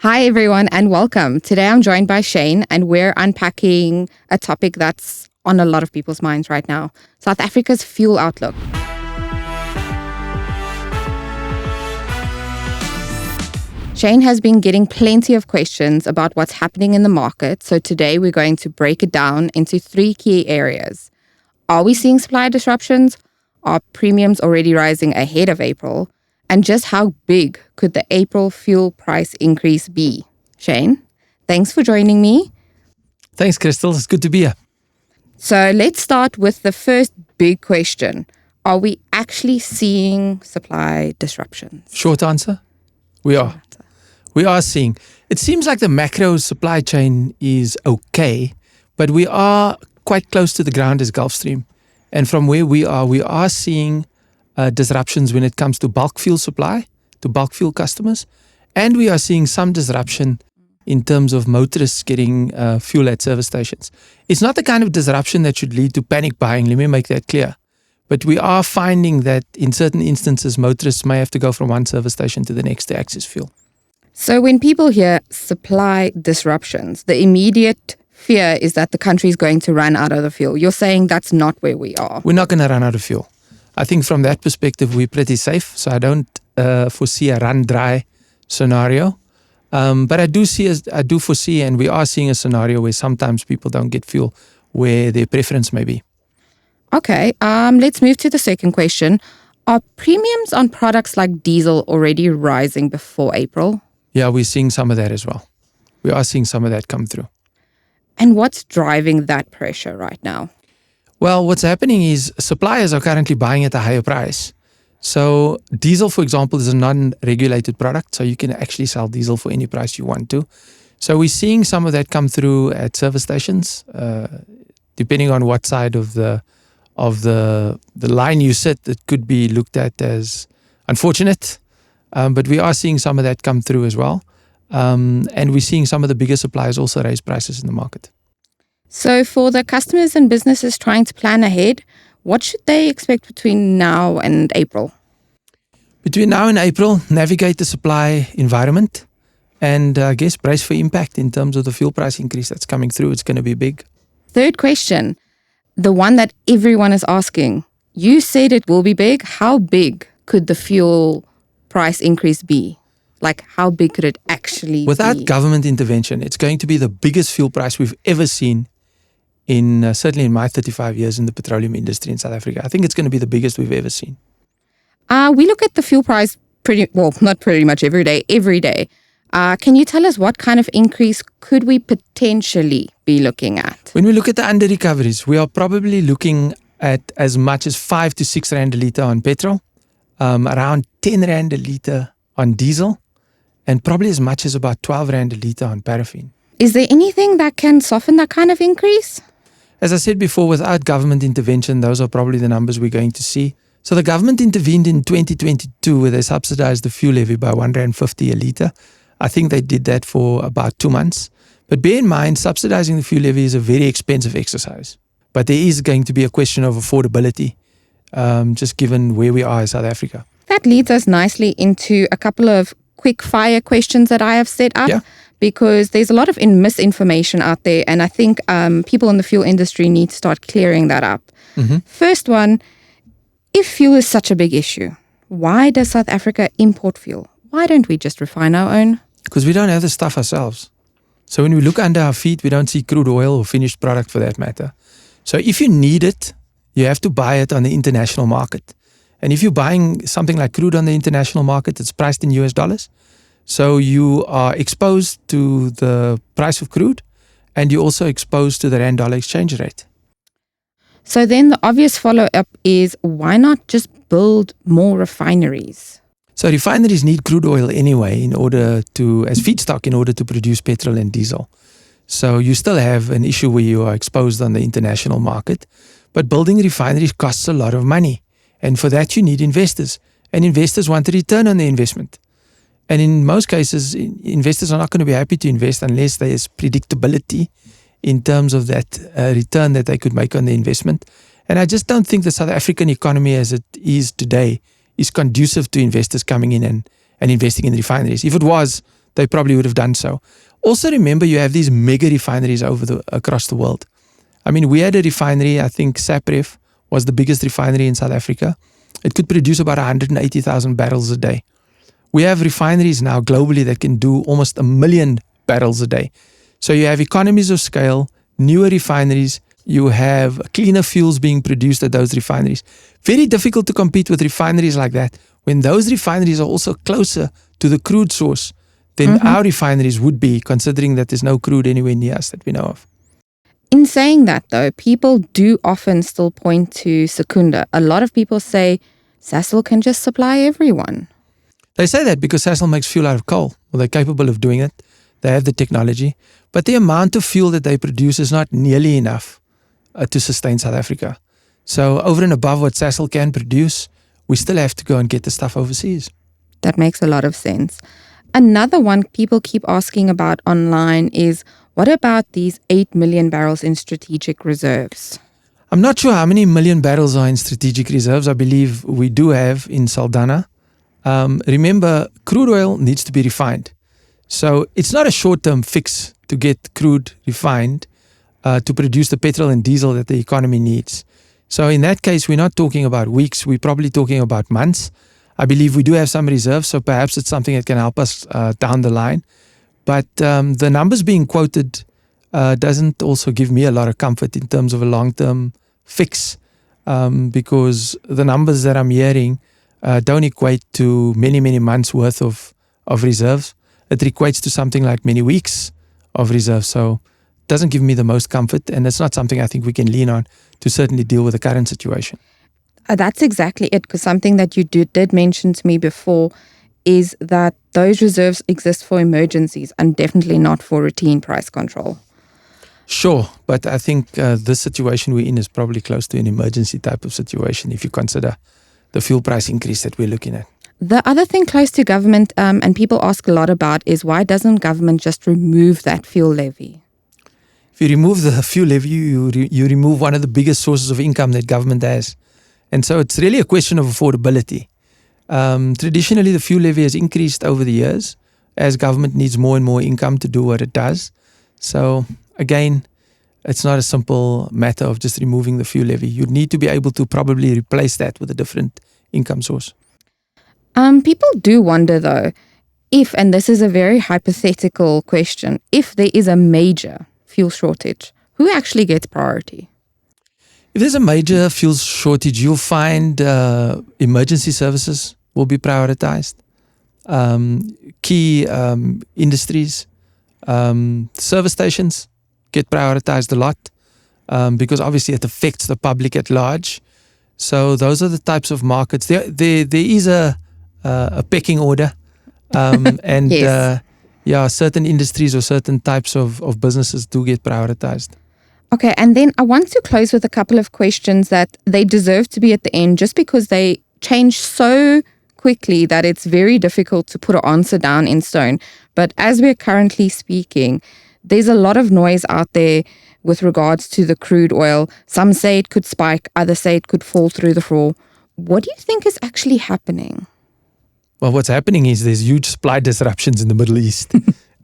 Hi, everyone, and welcome. Today I'm joined by Shane, and we're unpacking a topic that's on a lot of people's minds right now, South Africa's fuel outlook. Shane has been getting plenty of questions about what's happening in the market, so today we're going to break it down into three key areas. Are we seeing supply disruptions? Are premiums already rising ahead of April? And just how big could the April fuel price increase be? Shane, thanks for joining me. Thanks, Crystal. It's good to be here. So let's start with the first big question. Are we actually seeing supply disruptions? Short answer, we are. We are seeing. It seems like the macro supply chain is okay, but we are quite close to the ground as Gulf Stream. And from where we are seeing disruptions when it comes to bulk fuel supply, to bulk fuel customers. And we are seeing some disruption in terms of motorists getting fuel at service stations. It's not the kind of disruption that should lead to panic buying, let me make that clear. But we are finding that in certain instances, motorists may have to go from one service station to the next to access fuel. So when people hear supply disruptions, the immediate fear is that the country is going to run out of the fuel. You're saying that's not where we are. We're not going to run out of fuel. I think from that perspective, we're pretty safe. So I don't foresee a run dry scenario. But I do foresee, and we are seeing a scenario where sometimes people don't get fuel where their preference may be. Okay, let's move to the second question. Are premiums on products like diesel already rising before April? Yeah, we're seeing some of that as well. We are seeing some of that come through. And what's driving that pressure right now? Well, what's happening is suppliers are currently buying at a higher price. So diesel, for example, is a non-regulated product. So you can actually sell diesel for any price you want to. So we're seeing some of that come through at service stations. Depending on what side of the line you sit, it could be looked at as unfortunate. But we are seeing some of that come through as well. And we're seeing some of the bigger suppliers also raise prices in the market. So for the customers and businesses trying to plan ahead, what should they expect between now and April? Between now and April, navigate the supply environment and I guess brace for impact in terms of the fuel price increase that's coming through. It's going to be big. Third question, the one that everyone is asking. You said it will be big. How big could the fuel price increase be? Like, how big could it actually Without be? government intervention, it's going to be the biggest fuel price we've ever seen certainly in my 35 years in the petroleum industry in South Africa. I think it's going to be the biggest we've ever seen. We look at the fuel price not pretty much every day. Can you tell us what kind of increase could we potentially be looking at? When we look at the under recoveries, we are probably looking at as much as 5 to 6 rand a litre on petrol, around 10 rand a litre on diesel, and probably as much as about 12 rand a litre on paraffin. Is there anything that can soften that kind of increase? As I said before, without government intervention, those are probably the numbers we're going to see. So the government intervened in 2022 where they subsidized the fuel levy by 1.50 rand a litre. I think they did that for about 2 months. But bear in mind, subsidizing the fuel levy is a very expensive exercise. But there is going to be a question of affordability, just given where we are in South Africa. That leads us nicely into a couple of quick fire questions that I have set up. Yeah. Because there's a lot of misinformation out there, and I think people in the fuel industry need to start clearing that up. Mm-hmm. First one, if fuel is such a big issue, why does South Africa import fuel? Why don't we just refine our own? Because we don't have the stuff ourselves. So when we look under our feet, we don't see crude oil or finished product for that matter. So if you need it, you have to buy it on the international market. And if you're buying something like crude on the international market, it's priced in US dollars. So you are exposed to the price of crude and you're also exposed to the rand-dollar exchange rate. So then the obvious follow-up is, why not just build more refineries? So refineries need crude oil anyway as feedstock in order to produce petrol and diesel. So you still have an issue where you are exposed on the international market. But building refineries costs a lot of money. And for that you need investors. And investors want a return on their investment. And in most cases, investors are not going to be happy to invest unless there is predictability in terms of that return that they could make on the investment. And I just don't think the South African economy as it is today is conducive to investors coming in and investing in refineries. If it was, they probably would have done so. Also remember, you have these mega refineries across the world. I mean, we had a refinery, I think Sapref was the biggest refinery in South Africa. It could produce about 180,000 barrels a day. We have refineries now globally that can do almost 1 million barrels a day. So you have economies of scale, newer refineries, you have cleaner fuels being produced at those refineries. Very difficult to compete with refineries like that when those refineries are also closer to the crude source than our refineries would be, considering that there's no crude anywhere near us that we know of. In saying that, though, people do often still point to Secunda. A lot of people say Sasol can just supply everyone. They say that because Sasol makes fuel out of coal. Well, they're capable of doing it. They have the technology. But the amount of fuel that they produce is not nearly enough to sustain South Africa. So over and above what Sasol can produce, we still have to go and get the stuff overseas. That makes a lot of sense. Another one people keep asking about online is, what about these 8 million barrels in strategic reserves? I'm not sure how many million barrels are in strategic reserves. I believe we do have in Saldanha. Remember, crude oil needs to be refined. So it's not a short-term fix to get crude refined to produce the petrol and diesel that the economy needs. So in that case, we're not talking about weeks. We're probably talking about months. I believe we do have some reserves, so perhaps it's something that can help us down the line. But the numbers being quoted doesn't also give me a lot of comfort in terms of a long-term fix, because the numbers that I'm hearing don't equate to many, many months worth of reserves. It equates to something like many weeks of reserves. So it doesn't give me the most comfort, and it's not something I think we can lean on to certainly deal with the current situation. That's exactly it, because something that you did mention to me before is that those reserves exist for emergencies and definitely not for routine price control. Sure, but I think this situation we're in is probably close to an emergency type of situation if you consider the fuel price increase that we're looking at. The other thing close to government, and people ask a lot about, is why doesn't government just remove that fuel levy? If you remove the fuel levy, you remove one of the biggest sources of income that government has. And so it's really a question of affordability. Traditionally, the fuel levy has increased over the years as government needs more and more income to do what it does. So again, it's not a simple matter of just removing the fuel levy. You need to be able to probably replace that with a different income source. People do wonder, though, if, and this is a very hypothetical question, if there is a major fuel shortage, who actually gets priority? If there's a major fuel shortage, you'll find emergency services will be prioritized. Key industries, service stations get prioritized a lot because obviously it affects the public at large. So those are the types of markets. There is a pecking order, and Yes. certain industries or certain types of businesses do get prioritized. Okay, and then I want to close with a couple of questions that they deserve to be at the end just because they change so quickly that it's very difficult to put an answer down in stone. But as we're currently speaking, there's a lot of noise out there with regards to the crude oil. Some say it could spike, others say it could fall through the floor. What do you think is actually happening? Well, what's happening is there's huge supply disruptions in the Middle East.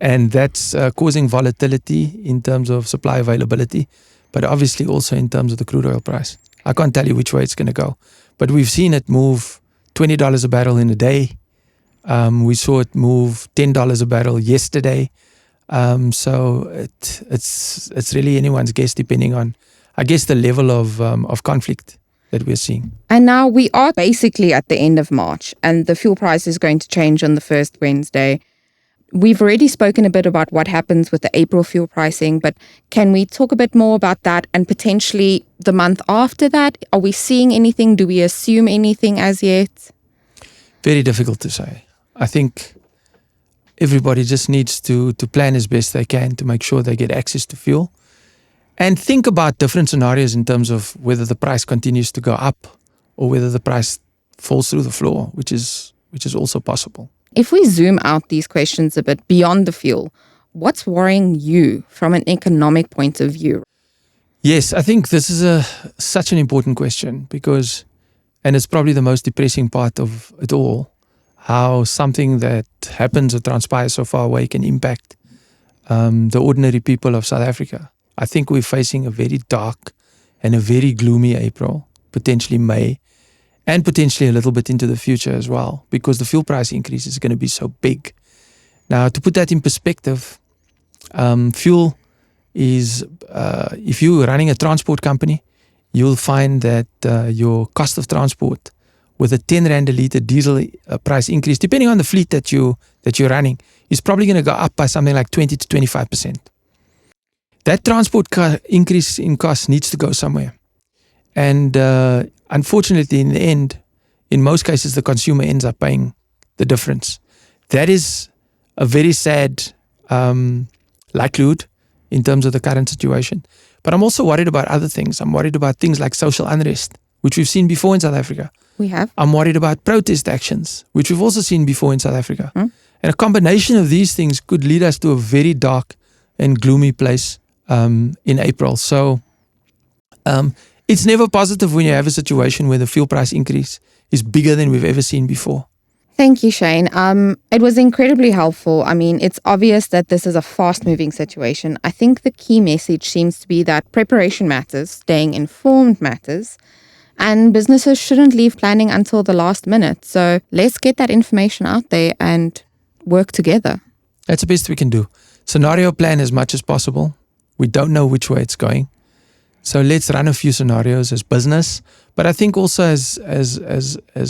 And that's causing volatility in terms of supply availability, but obviously also in terms of the crude oil price. I can't tell you which way it's going to go, but we've seen it move $20 a barrel in a day. We saw it move $10 a barrel yesterday. So it's really anyone's guess depending on, I guess, the level of conflict that we're seeing. And now we are basically at the end of March and the fuel price is going to change on the first Wednesday. We've already spoken a bit about what happens with the April fuel pricing, but can we talk a bit more about that and potentially the month after that? Are we seeing anything? Do we assume anything as yet? Very difficult to say. I think everybody just needs to plan as best they can to make sure they get access to fuel and think about different scenarios in terms of whether the price continues to go up or whether the price falls through the floor, which is also possible. If we zoom out these questions a bit beyond the fuel, what's worrying you from an economic point of view? Yes, I think this is such an important question because, and it's probably the most depressing part of it all, how something that happens or transpires so far away can impact the ordinary people of South Africa. I think we're facing a very dark and a very gloomy April, potentially May, and potentially a little bit into the future as well, because the fuel price increase is going to be so big. Now, to put that in perspective, fuel is, if you're running a transport company, you'll find that your cost of transport with a 10 Rand a litre diesel price increase, depending on the fleet that you're running, is probably going to go up by something like 20 to 25%. That transport increase in cost needs to go somewhere. And unfortunately, in the end, in most cases, the consumer ends up paying the difference. That is a very sad likelihood in terms of the current situation. But I'm also worried about other things. I'm worried about things like social unrest, which we've seen before in South Africa. We have. I'm worried about protest actions, which we've also seen before in South Africa. And a combination of these things could lead us to a very dark and gloomy place in April. So it's never positive when you have a situation where the fuel price increase is bigger than we've ever seen before. Thank you, Shane. It was incredibly helpful. I mean, it's obvious that this is a fast-moving situation. I think the key message seems to be that preparation matters, staying informed matters, and businesses shouldn't leave planning until the last minute. So let's get that information out there and work together. That's the best we can do. Scenario plan as much as possible. We don't know which way it's going. So let's run a few scenarios as business. But I think also as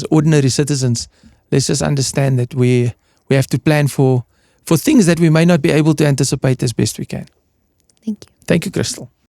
ordinary citizens, let's just understand that we have to plan for things that we may not be able to anticipate as best we can. Thank you. Thank you, Crystal.